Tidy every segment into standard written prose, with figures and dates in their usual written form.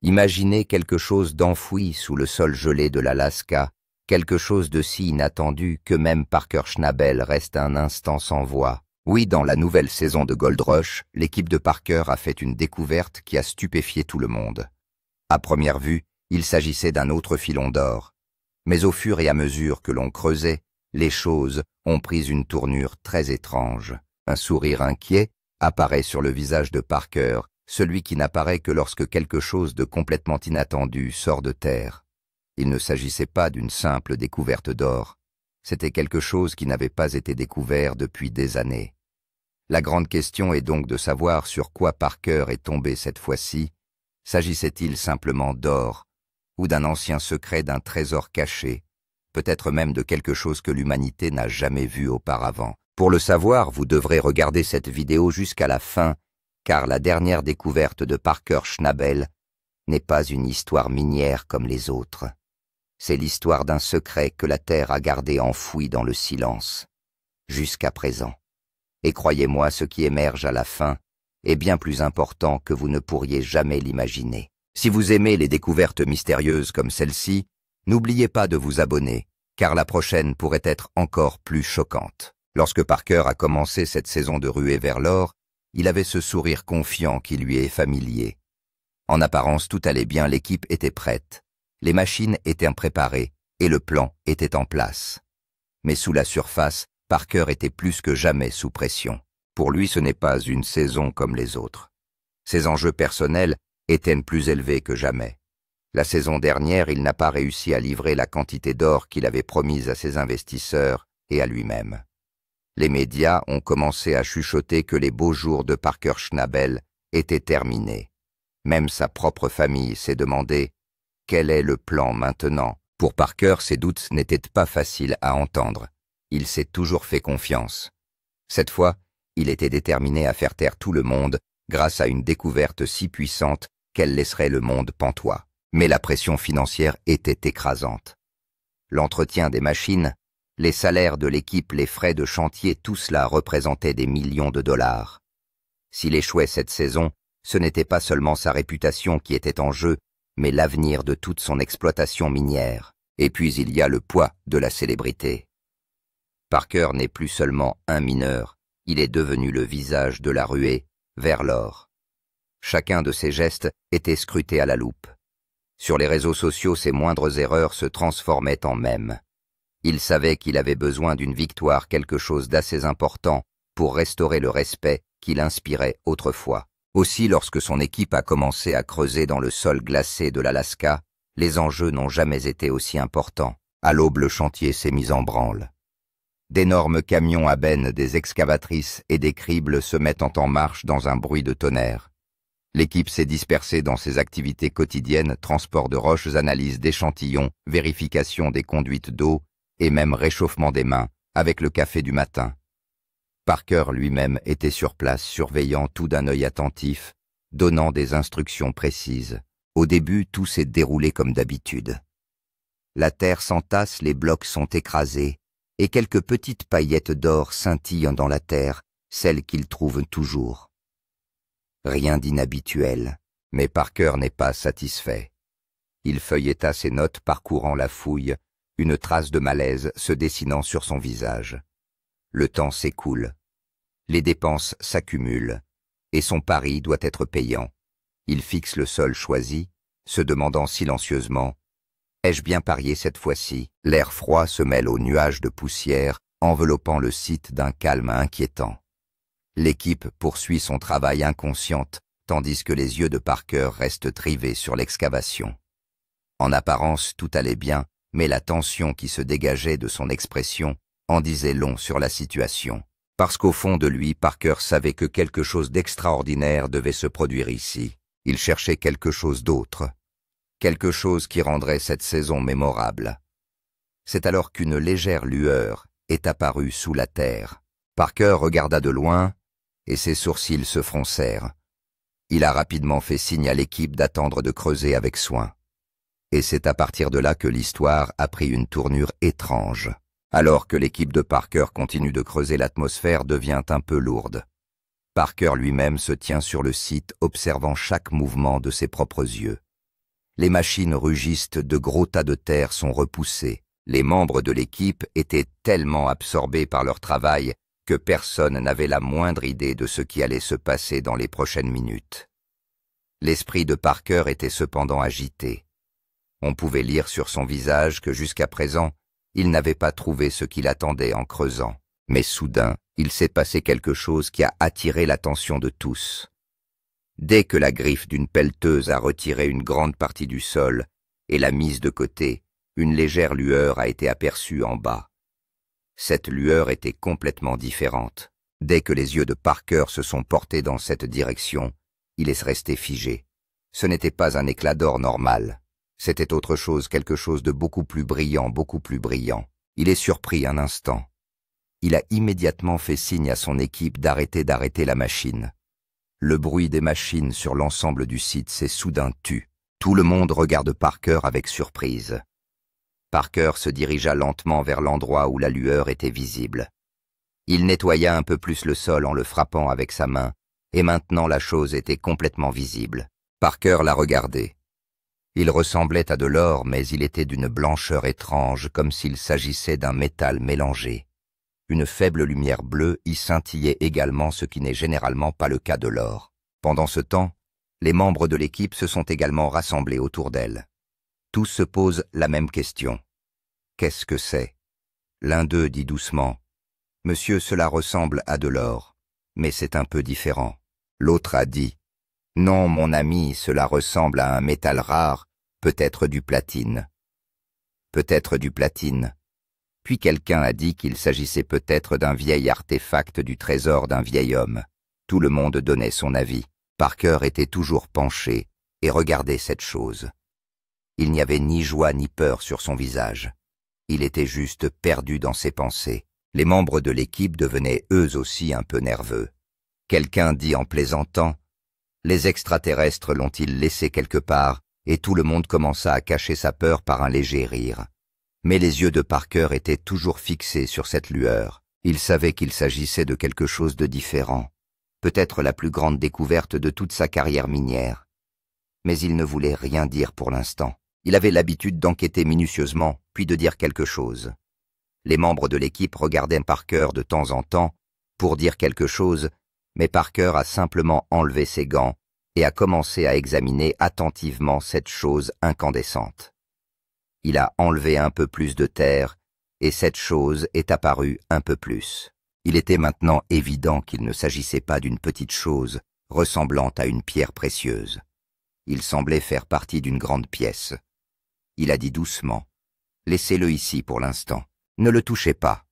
Imaginez quelque chose d'enfoui sous le sol gelé de l'Alaska, quelque chose de si inattendu que même Parker Schnabel reste un instant sans voix. Oui, dans la nouvelle saison de Gold Rush, l'équipe de Parker a fait une découverte qui a stupéfié tout le monde. À première vue, il s'agissait d'un autre filon d'or. Mais au fur et à mesure que l'on creusait, les choses ont pris une tournure très étrange. Un sourire inquiet apparaît sur le visage de Parker, celui qui n'apparaît que lorsque quelque chose de complètement inattendu sort de terre. Il ne s'agissait pas d'une simple découverte d'or. C'était quelque chose qui n'avait pas été découvert depuis des années. La grande question est donc de savoir sur quoi Parker est tombé cette fois-ci. S'agissait-il simplement d'or, ou d'un ancien secret d'un trésor caché, peut-être même de quelque chose que l'humanité n'a jamais vu auparavant? Pour le savoir, vous devrez regarder cette vidéo jusqu'à la fin, car la dernière découverte de Parker Schnabel n'est pas une histoire minière comme les autres. C'est l'histoire d'un secret que la Terre a gardé enfoui dans le silence, jusqu'à présent. Et croyez-moi, ce qui émerge à la fin est bien plus important que vous ne pourriez jamais l'imaginer. Si vous aimez les découvertes mystérieuses comme celle-ci, n'oubliez pas de vous abonner, car la prochaine pourrait être encore plus choquante. Lorsque Parker a commencé cette saison de ruée vers l'or, il avait ce sourire confiant qui lui est familier. En apparence, tout allait bien, l'équipe était prête, les machines étaient préparées et le plan était en place. Mais sous la surface, Parker était plus que jamais sous pression. Pour lui, ce n'est pas une saison comme les autres. Ses enjeux personnels étaient plus élevés que jamais. La saison dernière, il n'a pas réussi à livrer la quantité d'or qu'il avait promise à ses investisseurs et à lui-même. Les médias ont commencé à chuchoter que les beaux jours de Parker Schnabel étaient terminés. Même sa propre famille s'est demandé « Quel est le plan maintenant ?» Pour Parker, ses doutes n'étaient pas faciles à entendre. Il s'est toujours fait confiance. Cette fois, il était déterminé à faire taire tout le monde grâce à une découverte si puissante qu'elle laisserait le monde pantois. Mais la pression financière était écrasante. L'entretien des machines, les salaires de l'équipe, les frais de chantier, tout cela représentait des millions de dollars. S'il échouait cette saison, ce n'était pas seulement sa réputation qui était en jeu, mais l'avenir de toute son exploitation minière. Et puis il y a le poids de la célébrité. Parker n'est plus seulement un mineur, il est devenu le visage de la ruée vers l'or. Chacun de ses gestes était scruté à la loupe. Sur les réseaux sociaux, ses moindres erreurs se transformaient en mèmes. Il savait qu'il avait besoin d'une victoire, quelque chose d'assez important, pour restaurer le respect qu'il inspirait autrefois. Aussi, lorsque son équipe a commencé à creuser dans le sol glacé de l'Alaska, les enjeux n'ont jamais été aussi importants. À l'aube, le chantier s'est mis en branle. D'énormes camions à benne, des excavatrices et des cribles se mettent en marche dans un bruit de tonnerre. L'équipe s'est dispersée dans ses activités quotidiennes, transport de roches, analyse d'échantillons, vérification des conduites d'eau et même réchauffement des mains avec le café du matin. Parker lui-même était sur place, surveillant tout d'un œil attentif, donnant des instructions précises. Au début, tout s'est déroulé comme d'habitude. La terre s'entasse, les blocs sont écrasés, et quelques petites paillettes d'or scintillent dans la terre, celles qu'il trouve toujours. Rien d'inhabituel, mais Parker n'est pas satisfait. Il feuilleta ses notes parcourant la fouille, une trace de malaise se dessinant sur son visage. Le temps s'écoule. Les dépenses s'accumulent, et son pari doit être payant. Il fixe le sol choisi, se demandant silencieusement « Ai-je bien parié cette fois-ci ?» L'air froid se mêle aux nuages de poussière, enveloppant le site d'un calme inquiétant. L'équipe poursuit son travail inconsciente, tandis que les yeux de Parker restent rivés sur l'excavation. En apparence, tout allait bien, mais la tension qui se dégageait de son expression en disait long sur la situation. Parce qu'au fond de lui, Parker savait que quelque chose d'extraordinaire devait se produire ici. Il cherchait quelque chose d'autre, quelque chose qui rendrait cette saison mémorable. C'est alors qu'une légère lueur est apparue sous la terre. Parker regarda de loin et ses sourcils se froncèrent. Il a rapidement fait signe à l'équipe d'attendre de creuser avec soin. Et c'est à partir de là que l'histoire a pris une tournure étrange. Alors que l'équipe de Parker continue de creuser, l'atmosphère devient un peu lourde. Parker lui-même se tient sur le site, observant chaque mouvement de ses propres yeux. Les machines rugissent, de gros tas de terre sont repoussés. Les membres de l'équipe étaient tellement absorbés par leur travail que personne n'avait la moindre idée de ce qui allait se passer dans les prochaines minutes. L'esprit de Parker était cependant agité. On pouvait lire sur son visage que jusqu'à présent, il n'avait pas trouvé ce qu'il attendait en creusant. Mais soudain, il s'est passé quelque chose qui a attiré l'attention de tous. Dès que la griffe d'une pelleteuse a retiré une grande partie du sol et l'a mise de côté, une légère lueur a été aperçue en bas. Cette lueur était complètement différente. Dès que les yeux de Parker se sont portés dans cette direction, il est resté figé. Ce n'était pas un éclat d'or normal. C'était autre chose, quelque chose de beaucoup plus brillant, beaucoup plus brillant. Il est surpris un instant. Il a immédiatement fait signe à son équipe d'arrêter la machine. Le bruit des machines sur l'ensemble du site s'est soudain tu. Tout le monde regarde Parker avec surprise. Parker se dirigea lentement vers l'endroit où la lueur était visible. Il nettoya un peu plus le sol en le frappant avec sa main, et maintenant la chose était complètement visible. Parker la regardait. Il ressemblait à de l'or, mais il était d'une blancheur étrange, comme s'il s'agissait d'un métal mélangé. Une faible lumière bleue y scintillait également, ce qui n'est généralement pas le cas de l'or. Pendant ce temps, les membres de l'équipe se sont également rassemblés autour d'elle. Tous se posent la même question. Qu'est-ce que c'est? L'un d'eux dit doucement. Monsieur, cela ressemble à de l'or, mais c'est un peu différent. L'autre a dit. Non, mon ami, cela ressemble à un métal rare, peut-être du platine. Peut-être du platine. Puis quelqu'un a dit qu'il s'agissait peut-être d'un vieil artefact du trésor d'un vieil homme. Tout le monde donnait son avis. Parker était toujours penché et regardait cette chose. Il n'y avait ni joie ni peur sur son visage. Il était juste perdu dans ses pensées. Les membres de l'équipe devenaient eux aussi un peu nerveux. Quelqu'un dit en plaisantant « Les extraterrestres l'ont-ils laissé quelque part ?» et tout le monde commença à cacher sa peur par un léger rire. Mais les yeux de Parker étaient toujours fixés sur cette lueur. Il savait qu'il s'agissait de quelque chose de différent, peut-être la plus grande découverte de toute sa carrière minière. Mais il ne voulait rien dire pour l'instant. Il avait l'habitude d'enquêter minutieusement, puis de dire quelque chose. Les membres de l'équipe regardaient Parker de temps en temps pour dire quelque chose, mais Parker a simplement enlevé ses gants et a commencé à examiner attentivement cette chose incandescente. Il a enlevé un peu plus de terre, et cette chose est apparue un peu plus. Il était maintenant évident qu'il ne s'agissait pas d'une petite chose ressemblant à une pierre précieuse. Il semblait faire partie d'une grande pièce. Il a dit doucement, « Laissez-le ici pour l'instant. Ne le touchez pas.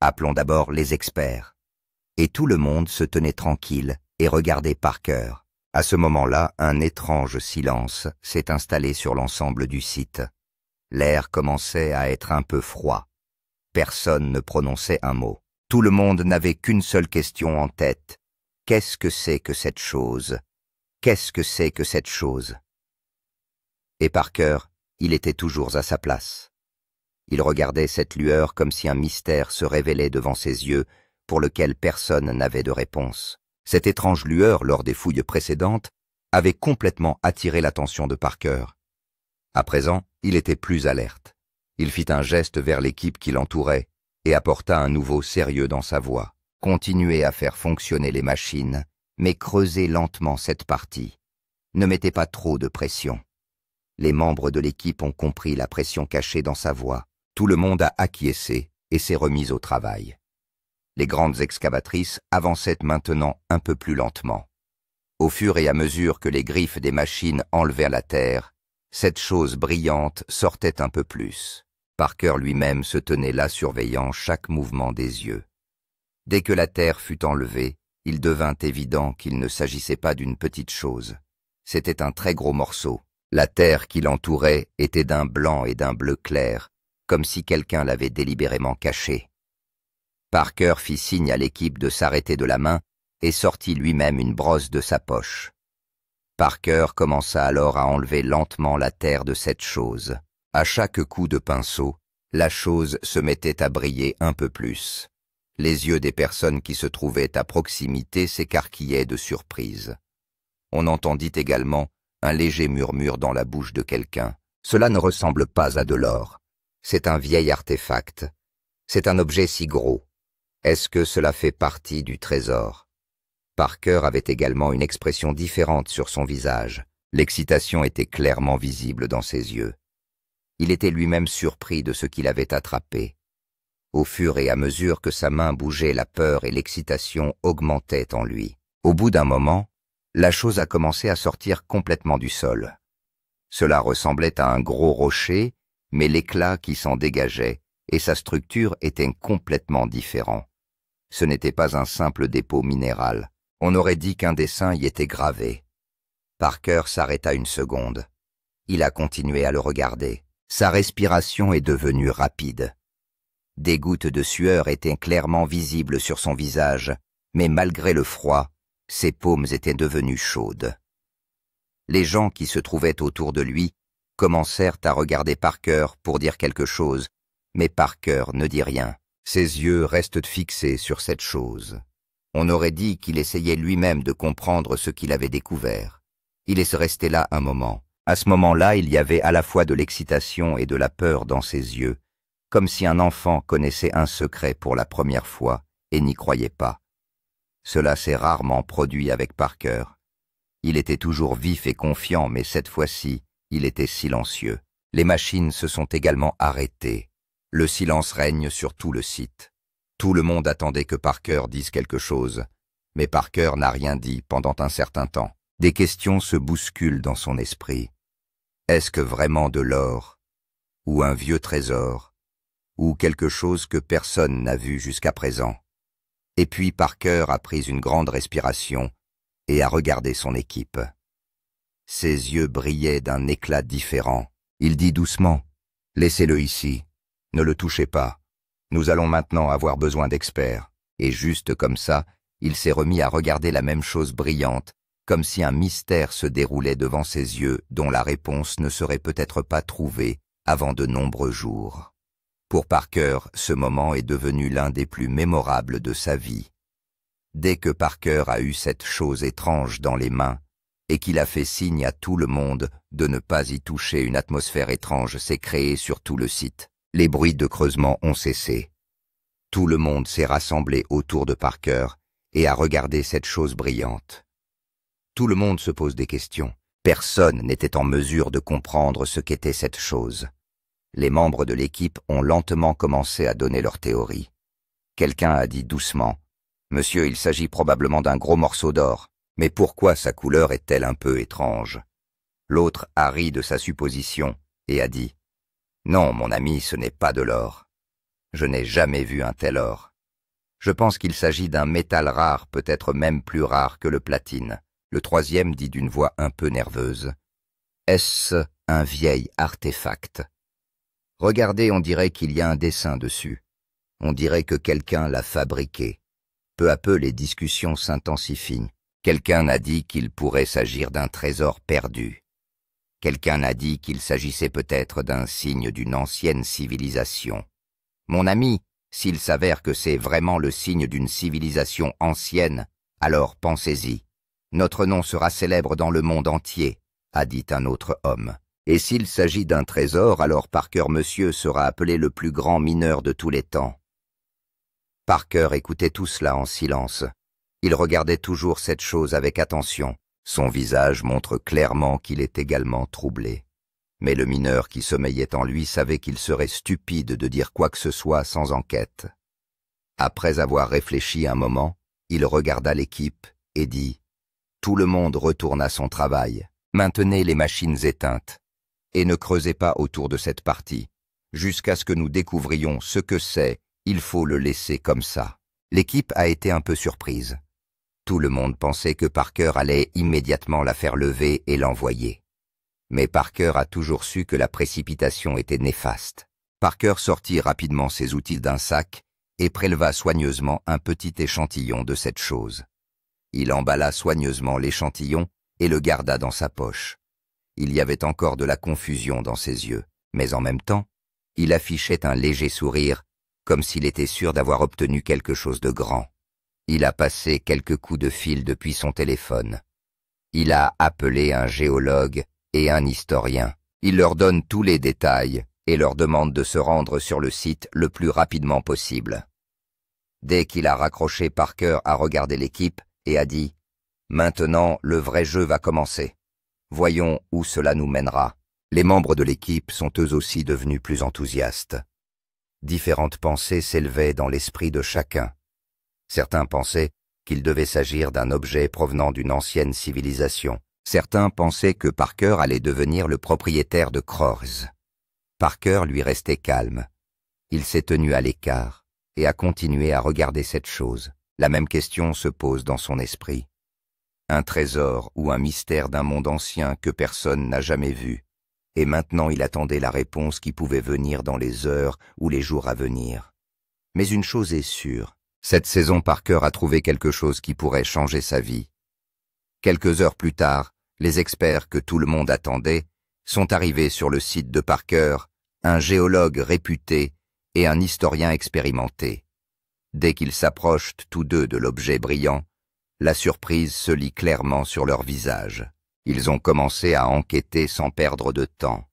Appelons d'abord les experts. » Et tout le monde se tenait tranquille et regardait Parker. À ce moment-là, un étrange silence s'est installé sur l'ensemble du site. L'air commençait à être un peu froid. Personne ne prononçait un mot. Tout le monde n'avait qu'une seule question en tête. Qu'est-ce que c'est que cette chose? Qu'est-ce que c'est que cette chose? Et Parker, il était toujours à sa place. Il regardait cette lueur comme si un mystère se révélait devant ses yeux pour lequel personne n'avait de réponse. Cette étrange lueur, lors des fouilles précédentes, avait complètement attiré l'attention de Parker. À présent, il était plus alerte. Il fit un geste vers l'équipe qui l'entourait et apporta un nouveau sérieux dans sa voix. Continuez à faire fonctionner les machines, mais creusez lentement cette partie. Ne mettez pas trop de pression. Les membres de l'équipe ont compris la pression cachée dans sa voix. Tout le monde a acquiescé et s'est remis au travail. Les grandes excavatrices avançaient maintenant un peu plus lentement. Au fur et à mesure que les griffes des machines enlevèrent la terre, cette chose brillante sortait un peu plus. Parker lui-même se tenait là surveillant chaque mouvement des yeux. Dès que la terre fut enlevée, il devint évident qu'il ne s'agissait pas d'une petite chose. C'était un très gros morceau. La terre qui l'entourait était d'un blanc et d'un bleu clair, comme si quelqu'un l'avait délibérément caché. Parker fit signe à l'équipe de s'arrêter de la main et sortit lui-même une brosse de sa poche. Parker commença alors à enlever lentement la terre de cette chose. À chaque coup de pinceau, la chose se mettait à briller un peu plus. Les yeux des personnes qui se trouvaient à proximité s'écarquillaient de surprise. On entendit également Un léger murmure dans la bouche de quelqu'un. Cela ne ressemble pas à de l'or. C'est un vieil artefact. C'est un objet si gros. Est-ce que cela fait partie du trésor? Parker avait également une expression différente sur son visage. L'excitation était clairement visible dans ses yeux. Il était lui-même surpris de ce qu'il avait attrapé. Au fur et à mesure que sa main bougeait, la peur et l'excitation augmentaient en lui. Au bout d'un moment, la chose a commencé à sortir complètement du sol. Cela ressemblait à un gros rocher, mais l'éclat qui s'en dégageait et sa structure étaient complètement différents. Ce n'était pas un simple dépôt minéral. On aurait dit qu'un dessin y était gravé. Parker s'arrêta une seconde. Il a continué à le regarder. Sa respiration est devenue rapide. Des gouttes de sueur étaient clairement visibles sur son visage, mais malgré le froid, ses paumes étaient devenues chaudes. Les gens qui se trouvaient autour de lui commencèrent à regarder Parker pour dire quelque chose, mais Parker ne dit rien. Ses yeux restent fixés sur cette chose. On aurait dit qu'il essayait lui-même de comprendre ce qu'il avait découvert. Il est resté là un moment. À ce moment-là, il y avait à la fois de l'excitation et de la peur dans ses yeux, comme si un enfant connaissait un secret pour la première fois et n'y croyait pas. Cela s'est rarement produit avec Parker. Il était toujours vif et confiant, mais cette fois-ci, il était silencieux. Les machines se sont également arrêtées. Le silence règne sur tout le site. Tout le monde attendait que Parker dise quelque chose, mais Parker n'a rien dit pendant un certain temps. Des questions se bousculent dans son esprit. Est-ce que vraiment de l'or, ou un vieux trésor, ou quelque chose que personne n'a vu jusqu'à présent? Et puis Parker a pris une grande respiration et a regardé son équipe. Ses yeux brillaient d'un éclat différent. Il dit doucement, « Laissez-le ici, ne le touchez pas. Nous allons maintenant avoir besoin d'experts. » Et juste comme ça, il s'est remis à regarder la même chose brillante, comme si un mystère se déroulait devant ses yeux dont la réponse ne serait peut-être pas trouvée avant de nombreux jours. Pour Parker, ce moment est devenu l'un des plus mémorables de sa vie. Dès que Parker a eu cette chose étrange dans les mains et qu'il a fait signe à tout le monde de ne pas y toucher, une atmosphère étrange s'est créée sur tout le site. Les bruits de creusement ont cessé. Tout le monde s'est rassemblé autour de Parker et a regardé cette chose brillante. Tout le monde se pose des questions. Personne n'était en mesure de comprendre ce qu'était cette chose. Les membres de l'équipe ont lentement commencé à donner leur théorie. Quelqu'un a dit doucement, « Monsieur, il s'agit probablement d'un gros morceau d'or, mais pourquoi sa couleur est-elle un peu étrange ?» L'autre a ri de sa supposition et a dit, « Non, mon ami, ce n'est pas de l'or. Je n'ai jamais vu un tel or. Je pense qu'il s'agit d'un métal rare, peut-être même plus rare que le platine. » Le troisième dit d'une voix un peu nerveuse, « Est-ce un vieil artefact? Regardez, on dirait qu'il y a un dessin dessus. On dirait que quelqu'un l'a fabriqué. » Peu à peu, les discussions s'intensifient. Quelqu'un a dit qu'il pourrait s'agir d'un trésor perdu. Quelqu'un a dit qu'il s'agissait peut-être d'un signe d'une ancienne civilisation. Mon ami, s'il s'avère que c'est vraiment le signe d'une civilisation ancienne, alors pensez-y. Notre nom sera célèbre dans le monde entier, a dit un autre homme. Et s'il s'agit d'un trésor, alors Parker monsieur sera appelé le plus grand mineur de tous les temps. Parker écoutait tout cela en silence. Il regardait toujours cette chose avec attention. Son visage montre clairement qu'il est également troublé. Mais le mineur qui sommeillait en lui savait qu'il serait stupide de dire quoi que ce soit sans enquête. Après avoir réfléchi un moment, il regarda l'équipe et dit « Tout le monde retourne à son travail. Maintenez les machines éteintes. Et ne creusez pas autour de cette partie. Jusqu'à ce que nous découvrions ce que c'est, il faut le laisser comme ça. » L'équipe a été un peu surprise. Tout le monde pensait que Parker allait immédiatement la faire lever et l'envoyer. Mais Parker a toujours su que la précipitation était néfaste. Parker sortit rapidement ses outils d'un sac et préleva soigneusement un petit échantillon de cette chose. Il emballa soigneusement l'échantillon et le garda dans sa poche. Il y avait encore de la confusion dans ses yeux, mais en même temps, il affichait un léger sourire, comme s'il était sûr d'avoir obtenu quelque chose de grand. Il a passé quelques coups de fil depuis son téléphone. Il a appelé un géologue et un historien. Il leur donne tous les détails et leur demande de se rendre sur le site le plus rapidement possible. Dès qu'il a raccroché, Parker a regardé l'équipe et a dit « Maintenant, le vrai jeu va commencer. Voyons où cela nous mènera. » Les membres de l'équipe sont eux aussi devenus plus enthousiastes. Différentes pensées s'élevaient dans l'esprit de chacun. Certains pensaient qu'il devait s'agir d'un objet provenant d'une ancienne civilisation. Certains pensaient que Parker allait devenir le propriétaire de Krorz. Parker lui restait calme. Il s'est tenu à l'écart et a continué à regarder cette chose. La même question se pose dans son esprit. Un trésor ou un mystère d'un monde ancien que personne n'a jamais vu. Et maintenant il attendait la réponse qui pouvait venir dans les heures ou les jours à venir. Mais une chose est sûre, cette saison Parker a trouvé quelque chose qui pourrait changer sa vie. Quelques heures plus tard, les experts que tout le monde attendait sont arrivés sur le site de Parker, un géologue réputé et un historien expérimenté. Dès qu'ils s'approchent tous deux de l'objet brillant, la surprise se lit clairement sur leur visage. Ils ont commencé à enquêter sans perdre de temps.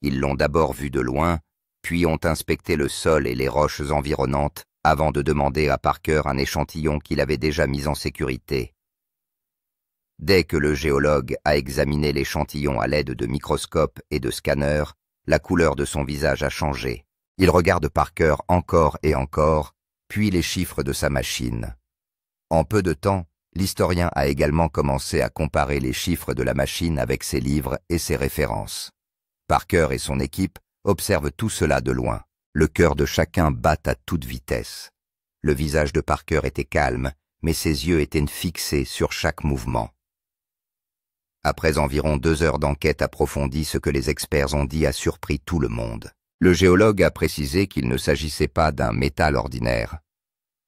Ils l'ont d'abord vu de loin, puis ont inspecté le sol et les roches environnantes avant de demander à Parker un échantillon qu'il avait déjà mis en sécurité. Dès que le géologue a examiné l'échantillon à l'aide de microscopes et de scanners, la couleur de son visage a changé. Il regarde Parker encore et encore, puis les chiffres de sa machine. En peu de temps, l'historien a également commencé à comparer les chiffres de la machine avec ses livres et ses références. Parker et son équipe observent tout cela de loin. Le cœur de chacun bat à toute vitesse. Le visage de Parker était calme, mais ses yeux étaient fixés sur chaque mouvement. Après environ 2 heures d'enquête approfondie, ce que les experts ont dit a surpris tout le monde. Le géologue a précisé qu'il ne s'agissait pas d'un métal ordinaire.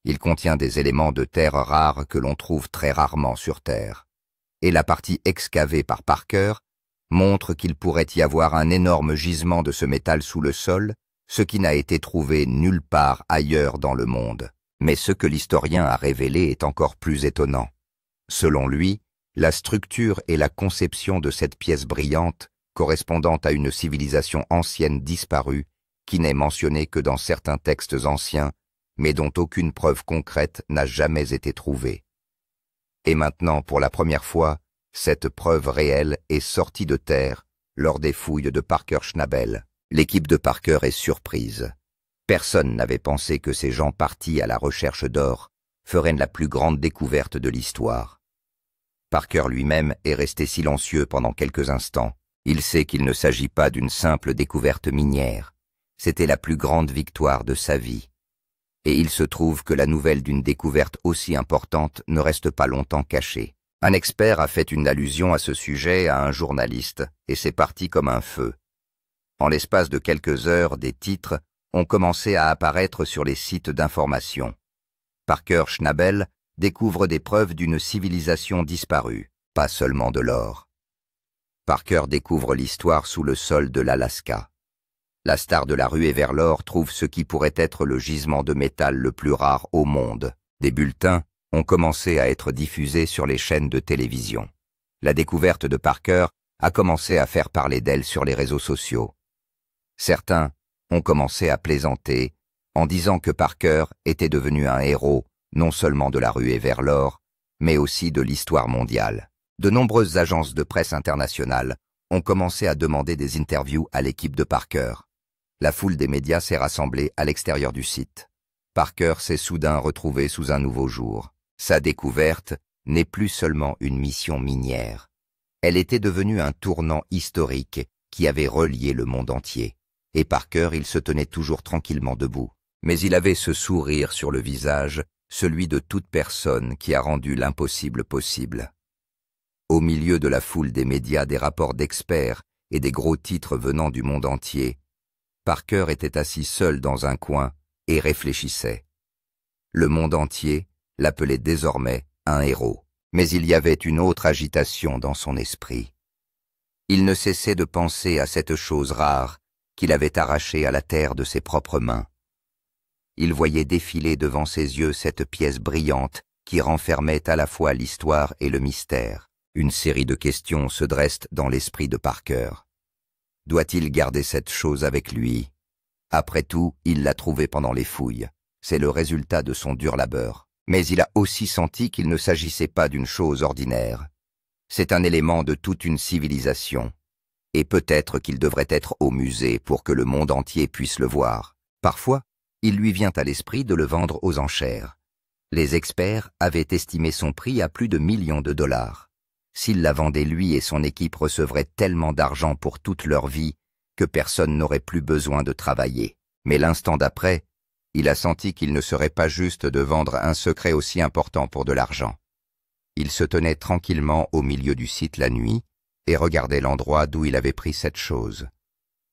Il contient des éléments de terre rares que l'on trouve très rarement sur Terre. Et la partie excavée par Parker montre qu'il pourrait y avoir un énorme gisement de ce métal sous le sol, ce qui n'a été trouvé nulle part ailleurs dans le monde. Mais ce que l'historien a révélé est encore plus étonnant. Selon lui, la structure et la conception de cette pièce brillante, correspondant à une civilisation ancienne disparue, qui n'est mentionnée que dans certains textes anciens, mais dont aucune preuve concrète n'a jamais été trouvée. Et maintenant, pour la première fois, cette preuve réelle est sortie de terre lors des fouilles de Parker Schnabel. L'équipe de Parker est surprise. Personne n'avait pensé que ces gens partis à la recherche d'or feraient la plus grande découverte de l'histoire. Parker lui-même est resté silencieux pendant quelques instants. Il sait qu'il ne s'agit pas d'une simple découverte minière. C'était la plus grande victoire de sa vie. Et il se trouve que la nouvelle d'une découverte aussi importante ne reste pas longtemps cachée. Un expert a fait une allusion à ce sujet à un journaliste, et c'est parti comme un feu. En l'espace de quelques heures, des titres ont commencé à apparaître sur les sites d'information. Parker Schnabel découvre des preuves d'une civilisation disparue, pas seulement de l'or. Parker découvre l'histoire sous le sol de l'Alaska. La star de la ruée vers l'or trouve ce qui pourrait être le gisement de métal le plus rare au monde. Des bulletins ont commencé à être diffusés sur les chaînes de télévision. La découverte de Parker a commencé à faire parler d'elle sur les réseaux sociaux. Certains ont commencé à plaisanter en disant que Parker était devenu un héros non seulement de la ruée vers l'or, mais aussi de l'histoire mondiale. De nombreuses agences de presse internationales ont commencé à demander des interviews à l'équipe de Parker. La foule des médias s'est rassemblée à l'extérieur du site. Parker s'est soudain retrouvé sous un nouveau jour. Sa découverte n'est plus seulement une mission minière. Elle était devenue un tournant historique qui avait relié le monde entier. Et Parker, il se tenait toujours tranquillement debout. Mais il avait ce sourire sur le visage, celui de toute personne qui a rendu l'impossible possible. Au milieu de la foule des médias, des rapports d'experts et des gros titres venant du monde entier, Parker était assis seul dans un coin et réfléchissait. Le monde entier l'appelait désormais un héros. Mais il y avait une autre agitation dans son esprit. Il ne cessait de penser à cette chose rare qu'il avait arrachée à la terre de ses propres mains. Il voyait défiler devant ses yeux cette pièce brillante qui renfermait à la fois l'histoire et le mystère. Une série de questions se dressent dans l'esprit de Parker. Doit-il garder cette chose avec lui? Après tout, il l'a trouvée pendant les fouilles. C'est le résultat de son dur labeur. Mais il a aussi senti qu'il ne s'agissait pas d'une chose ordinaire. C'est un élément de toute une civilisation. Et peut-être qu'il devrait être au musée pour que le monde entier puisse le voir. Parfois, il lui vient à l'esprit de le vendre aux enchères. Les experts avaient estimé son prix à plus de millions de dollars. S'il la vendait, lui et son équipe recevraient tellement d'argent pour toute leur vie que personne n'aurait plus besoin de travailler. Mais l'instant d'après, il a senti qu'il ne serait pas juste de vendre un secret aussi important pour de l'argent. Il se tenait tranquillement au milieu du site la nuit et regardait l'endroit d'où il avait pris cette chose.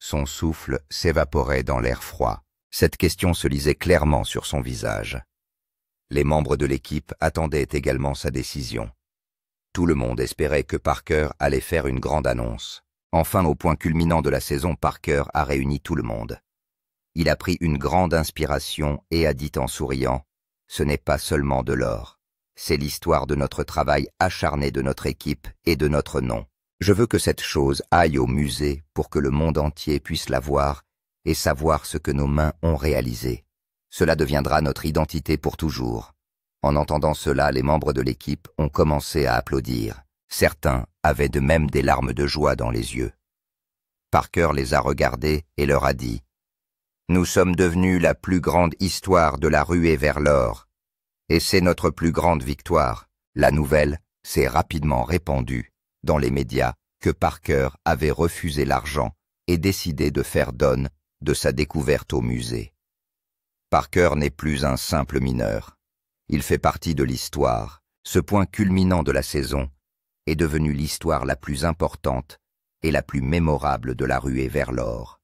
Son souffle s'évaporait dans l'air froid. Cette question se lisait clairement sur son visage. Les membres de l'équipe attendaient également sa décision. Tout le monde espérait que Parker allait faire une grande annonce. Enfin, au point culminant de la saison, Parker a réuni tout le monde. Il a pris une grande inspiration et a dit en souriant « Ce n'est pas seulement de l'or. C'est l'histoire de notre travail acharné de notre équipe et de notre nom. Je veux que cette chose aille au musée pour que le monde entier puisse la voir et savoir ce que nos mains ont réalisé. Cela deviendra notre identité pour toujours. » En entendant cela, les membres de l'équipe ont commencé à applaudir. Certains avaient de même des larmes de joie dans les yeux. Parker les a regardés et leur a dit « Nous sommes devenus la plus grande histoire de la ruée vers l'or. Et c'est notre plus grande victoire. » La nouvelle s'est rapidement répandue dans les médias que Parker avait refusé l'argent et décidé de faire don de sa découverte au musée. Parker n'est plus un simple mineur. Il fait partie de l'histoire. Ce point culminant de la saison est devenu l'histoire la plus importante et la plus mémorable de la ruée vers l'or.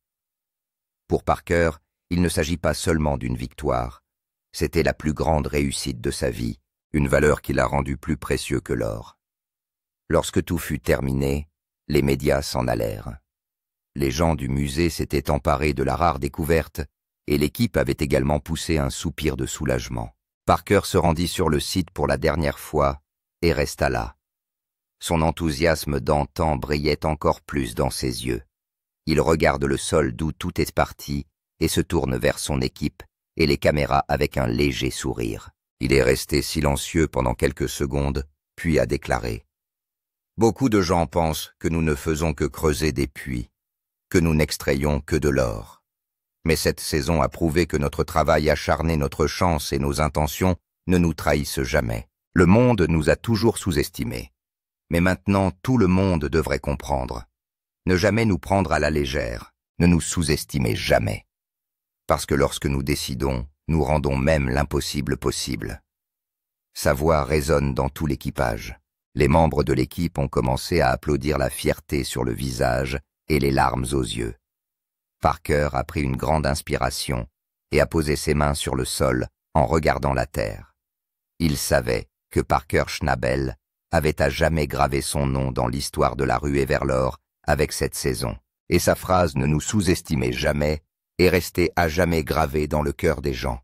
Pour Parker, il ne s'agit pas seulement d'une victoire. C'était la plus grande réussite de sa vie, une valeur qui l'a rendu plus précieux que l'or. Lorsque tout fut terminé, les médias s'en allèrent. Les gens du musée s'étaient emparés de la rare découverte et l'équipe avait également poussé un soupir de soulagement. Parker se rendit sur le site pour la dernière fois et resta là. Son enthousiasme d'antan brillait encore plus dans ses yeux. Il regarde le sol d'où tout est parti et se tourne vers son équipe et les caméras avec un léger sourire. Il est resté silencieux pendant quelques secondes, puis a déclaré « Beaucoup de gens pensent que nous ne faisons que creuser des puits, que nous n'extrayons que de l'or. Mais cette saison a prouvé que notre travail acharné, notre chance et nos intentions ne nous trahissent jamais. Le monde nous a toujours sous-estimés. Mais maintenant, tout le monde devrait comprendre. Ne jamais nous prendre à la légère, ne nous sous-estimer jamais. Parce que lorsque nous décidons, nous rendons même l'impossible possible. » Sa voix résonne dans tout l'équipage. Les membres de l'équipe ont commencé à applaudir, la fierté sur le visage et les larmes aux yeux. Parker a pris une grande inspiration et a posé ses mains sur le sol en regardant la terre. Il savait que Parker Schnabel avait à jamais gravé son nom dans l'histoire de la ruée vers l'or avec cette saison, et sa phrase « Ne nous sous-estimez jamais » est restée à jamais gravée dans le cœur des gens.